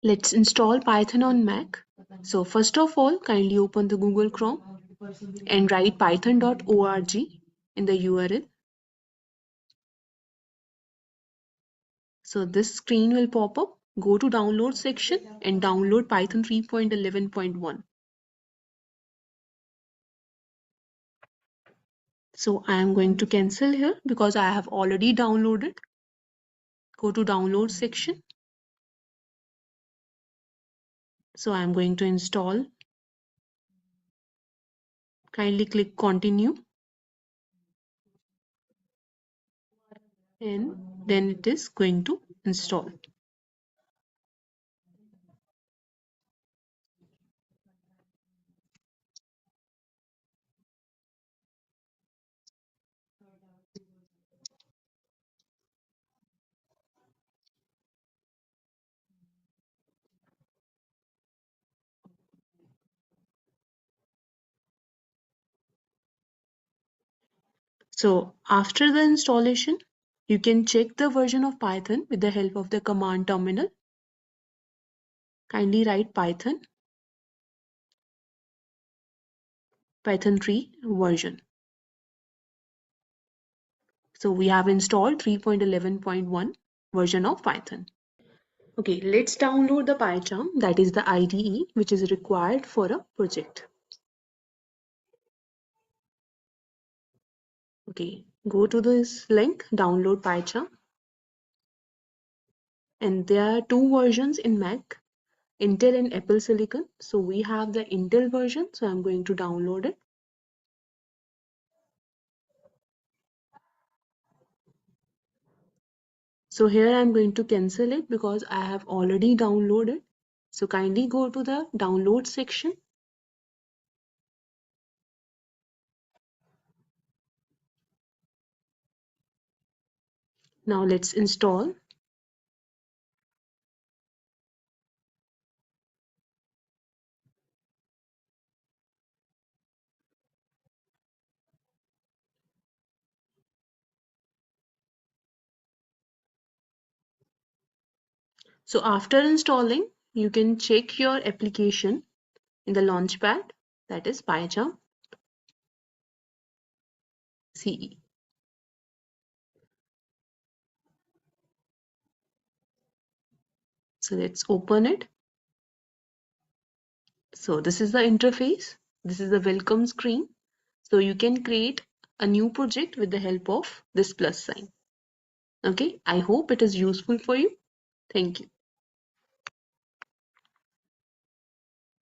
Let's install Python on Mac. So first of all, kindly open the Google Chrome and write python.org in the URL. So this screen will pop up. Go to download section and download Python 3.11.1. So I am going to cancel here because I have already downloaded. Go to download section. So I am going to install. Kindly click continue. And then it is going to install. So after the installation, you can check the version of Python with the help of the command terminal. Kindly write Python 3 version. So we have installed 3.11.1 version of Python. Okay, let's download the PyCharm, that is the IDE which is required for a project. Okay, go to this link, download PyCharm. And there are two versions in Mac, Intel and Apple Silicon. So we have the Intel version, so I'm going to download it. So here I'm going to cancel it because I have already downloaded. So kindly go to the download section. Now let's install. So after installing, you can check your application in the launchpad, that is PyCharm CE. So let's open it. So this is the interface. This is the welcome screen. So you can create a new project with the help of this plus sign. Okay, I hope it is useful for you. Thank you.